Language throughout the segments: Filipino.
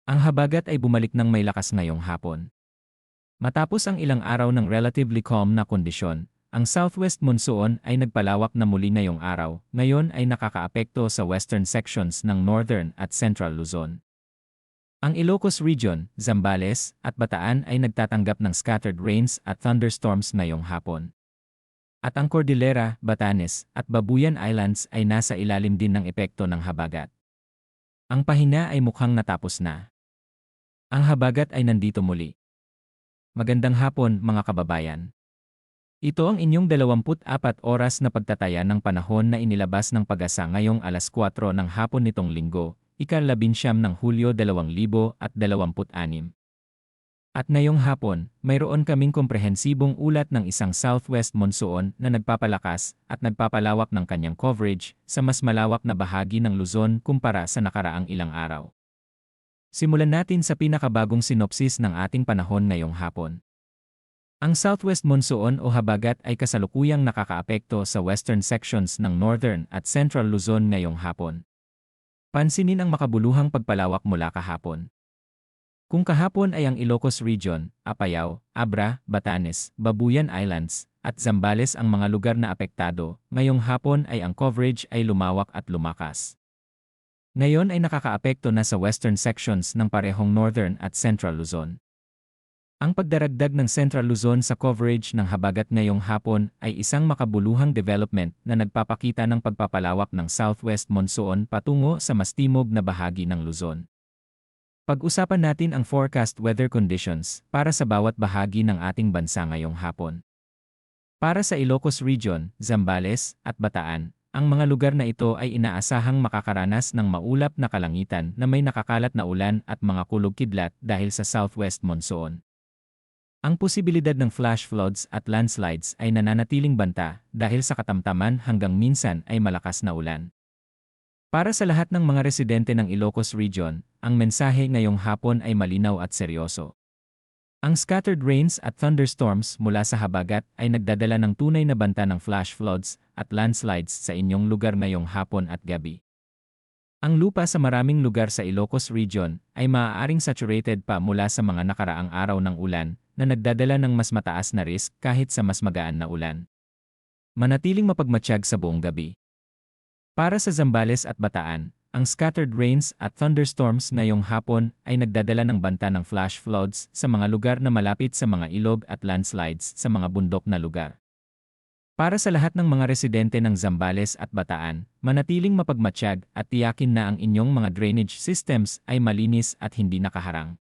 Ang habagat ay bumalik ng may lakas ngayong hapon. Matapos ang ilang araw ng relatively calm na kondisyon, ang southwest monsoon ay nagpalawak na muli ngayong araw, ngayon ay nakakaapekto sa western sections ng northern at central Luzon. Ang Ilocos Region, Zambales, at Bataan ay nagtatanggap ng scattered rains at thunderstorms ngayong hapon. At ang Cordillera, Batanes, at Babuyan Islands ay nasa ilalim din ng epekto ng habagat. Ang pahina ay mukhang natapos na. Ang habagat ay nandito muli. Magandang hapon mga kababayan. Ito ang inyong 24 oras na pagtataya ng panahon na inilabas ng Pag-asa ngayong alas 4 ng hapon nitong linggo, ika-19 ng Hulyo 2026. At ngayong hapon, mayroon kaming komprehensibong ulat ng isang southwest monsoon na nagpapalakas at nagpapalawak ng kanyang coverage sa mas malawak na bahagi ng Luzon kumpara sa nakaraang ilang araw. Simulan natin sa pinakabagong sinopsis ng ating panahon ngayong hapon. Ang southwest monsoon o habagat ay kasalukuyang nakakaapekto sa western sections ng northern at central Luzon ngayong hapon. Pansinin ang makabuluhang pagpalawak mula kahapon. Kung kahapon ay ang Ilocos Region, Apayao, Abra, Batanes, Babuyan Islands, at Zambales ang mga lugar na apektado, ngayong hapon ay ang coverage ay lumawak at lumakas. Ngayon ay nakakaapekto na sa western sections ng parehong northern at central Luzon. Ang pagdaragdag ng central Luzon sa coverage ng habagat ngayong hapon ay isang makabuluhang development na nagpapakita ng pagpapalawak ng southwest monsoon patungo sa mas timog na bahagi ng Luzon. Pag-usapan natin ang forecast weather conditions para sa bawat bahagi ng ating bansa ngayong hapon. Para sa Ilocos Region, Zambales, at Bataan, ang mga lugar na ito ay inaasahang makakaranas ng maulap na kalangitan na may nakakalat na ulan at mga kulog-kidlat dahil sa southwest monsoon. Ang posibilidad ng flash floods at landslides ay nananatiling banta dahil sa katamtaman hanggang minsan ay malakas na ulan. Para sa lahat ng mga residente ng Ilocos Region, ang mensahe ngayong hapon ay malinaw at seryoso. Ang scattered rains at thunderstorms mula sa habagat ay nagdadala ng tunay na banta ng flash floods at landslides sa inyong lugar ngayong hapon at gabi. Ang lupa sa maraming lugar sa Ilocos Region ay maaaring saturated pa mula sa mga nakaraang araw ng ulan na nagdadala ng mas mataas na risk kahit sa mas magaan na ulan. Manatiling mapagmatsyag sa buong gabi. Para sa Zambales at Bataan, ang scattered rains at thunderstorms ngayong hapon ay nagdadala ng banta ng flash floods sa mga lugar na malapit sa mga ilog at landslides sa mga bundok na lugar. Para sa lahat ng mga residente ng Zambales at Bataan, manatiling mapagmatsyag at tiyakin na ang inyong mga drainage systems ay malinis at hindi nakaharang.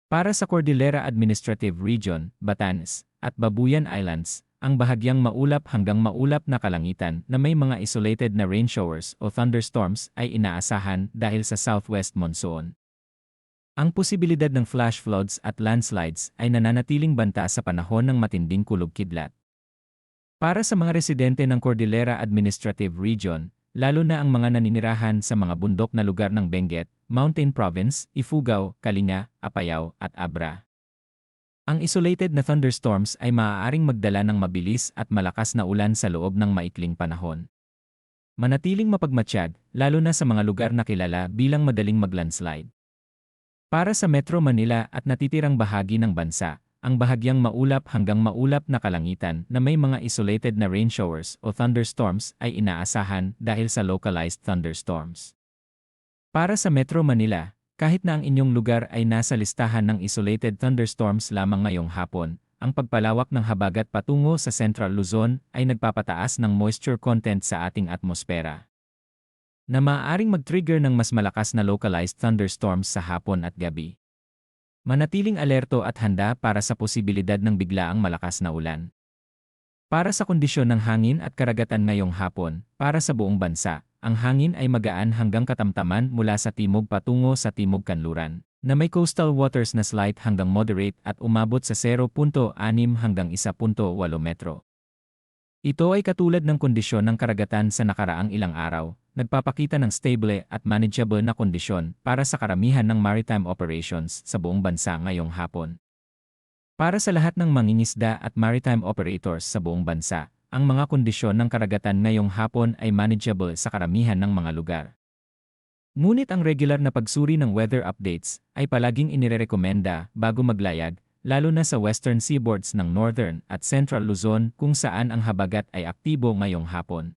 Para sa Cordillera Administrative Region, Batanes, at Babuyan Islands, ang bahagyang maulap hanggang maulap na kalangitan na may mga isolated na rain showers o thunderstorms ay inaasahan dahil sa southwest monsoon. Ang posibilidad ng flash floods at landslides ay nananatiling banta sa panahon ng matinding kulog-kidlat. Para sa mga residente ng Cordillera Administrative Region, lalo na ang mga naninirahan sa mga bundok na lugar ng Benguet, Mountain Province, Ifugao, Kalinga, Apayao, at Abra. Ang isolated na thunderstorms ay maaaring magdala ng mabilis at malakas na ulan sa loob ng maikling panahon. Manatiling mapagmatsyag, lalo na sa mga lugar na kilala bilang madaling maglandslide. Para sa Metro Manila at natitirang bahagi ng bansa, ang bahagyang maulap hanggang maulap na kalangitan na may mga isolated na rain showers o thunderstorms ay inaasahan dahil sa localized thunderstorms. Para sa Metro Manila, kahit na ang inyong lugar ay nasa listahan ng isolated thunderstorms lamang ngayong hapon, ang pagpalawak ng habagat patungo sa Central Luzon ay nagpapataas ng moisture content sa ating atmosfera, na maaaring mag-trigger ng mas malakas na localized thunderstorms sa hapon at gabi. Manatiling alerto at handa para sa posibilidad ng biglaang malakas na ulan. Para sa kondisyon ng hangin at karagatan ngayong hapon, para sa buong bansa, ang hangin ay magaan hanggang katamtaman mula sa timog patungo sa timog kanluran, na may coastal waters na slight hanggang moderate at umabot sa 0.6 hanggang 1.8 metro. Ito ay katulad ng kondisyon ng karagatan sa nakaraang ilang araw, nagpapakita ng stable at manageable na kondisyon para sa karamihan ng maritime operations sa buong bansa ngayong hapon. Para sa lahat ng mangingisda at maritime operators sa buong bansa, ang mga kondisyon ng karagatan ngayong hapon ay manageable sa karamihan ng mga lugar. Ngunit ang regular na pagsuri ng weather updates ay palaging inirekomenda bago maglayag, lalo na sa western seaboards ng northern at central Luzon kung saan ang habagat ay aktibo ngayong hapon.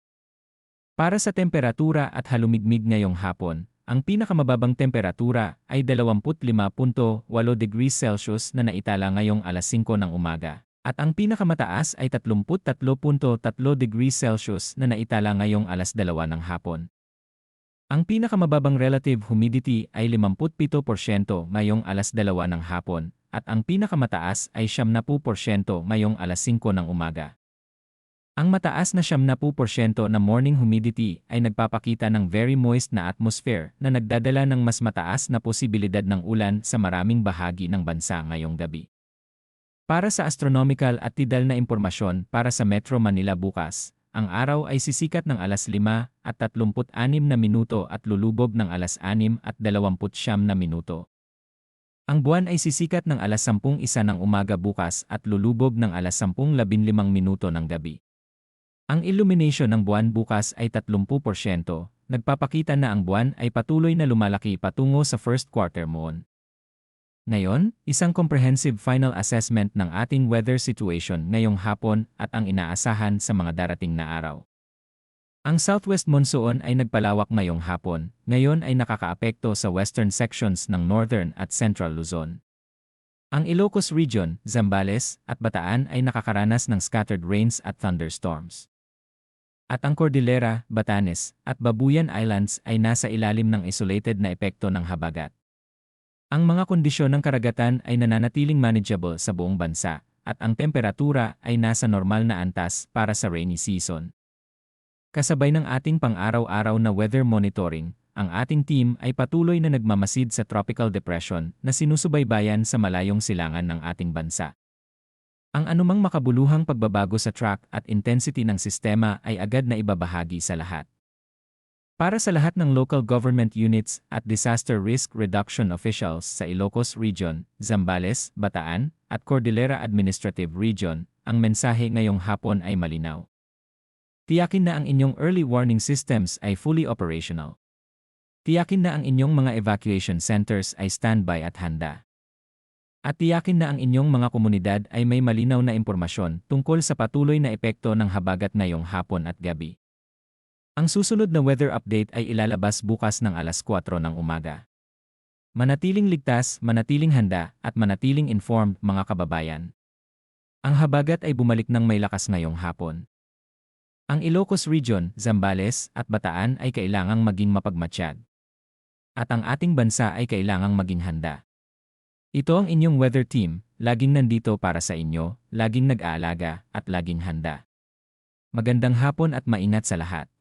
Para sa temperatura at halumigmig ngayong hapon, ang pinakamababang temperatura ay 25.8 degrees Celsius na naitala ngayong alas 5 ng umaga, at ang pinakamataas ay 33.3 degrees Celsius na naitala ngayong alas 2 ng hapon. Ang pinakamababang relative humidity ay 57% ngayong alas 2 ng hapon, at ang pinakamataas ay 70% ngayong alas 5 ng umaga. Ang mataas na 70% na morning humidity ay nagpapakita ng very moist na atmosphere na nagdadala ng mas mataas na posibilidad ng ulan sa maraming bahagi ng bansa ngayong gabi. Para sa astronomical at tidal na impormasyon para sa Metro Manila bukas, ang araw ay sisikat ng alas 5:36 at lulubog ng alas 6:29. Ang buwan ay sisikat ng alas 10:01 ng umaga bukas at lulubog ng alas 10:15 ng gabi. Ang illumination ng buwan bukas ay 30%, nagpapakita na ang buwan ay patuloy na lumalaki patungo sa first quarter moon. Ngayon, isang comprehensive final assessment ng ating weather situation ngayong hapon at ang inaasahan sa mga darating na araw. Ang southwest monsoon ay nagpalawak ngayong hapon, ngayon ay nakakaapekto sa western sections ng northern at central Luzon. Ang Ilocos Region, Zambales, at Bataan ay nakakaranas ng scattered rains at thunderstorms. At ang Cordillera, Batanes, at Babuyan Islands ay nasa ilalim ng isolated na epekto ng habagat. Ang mga kondisyon ng karagatan ay nananatiling manageable sa buong bansa, at ang temperatura ay nasa normal na antas para sa rainy season. Kasabay ng ating pang-araw-araw na weather monitoring, ang ating team ay patuloy na nagmamasid sa tropical depression na sinusubaybayan sa malayong silangan ng ating bansa. Ang anumang makabuluhang pagbabago sa track at intensity ng sistema ay agad na ibabahagi sa lahat. Para sa lahat ng local government units at disaster risk reduction officials sa Ilocos Region, Zambales, Bataan, at Cordillera Administrative Region, ang mensahe ngayong hapon ay malinaw. Tiyakin na ang inyong early warning systems ay fully operational. Tiyakin na ang inyong mga evacuation centers ay standby at handa. At tiyakin na ang inyong mga komunidad ay may malinaw na impormasyon tungkol sa patuloy na epekto ng habagat ngayong hapon at gabi. Ang susunod na weather update ay ilalabas bukas ng alas 4 ng umaga. Manatiling ligtas, manatiling handa, at manatiling informed mga kababayan. Ang habagat ay bumalik ng may lakas ngayong hapon. Ang Ilocos Region, Zambales, at Bataan ay kailangang maging mapagmatsyag. At ang ating bansa ay kailangang maging handa. Ito ang inyong weather team, laging nandito para sa inyo, laging nag-aalaga, at laging handa. Magandang hapon at maingat sa lahat.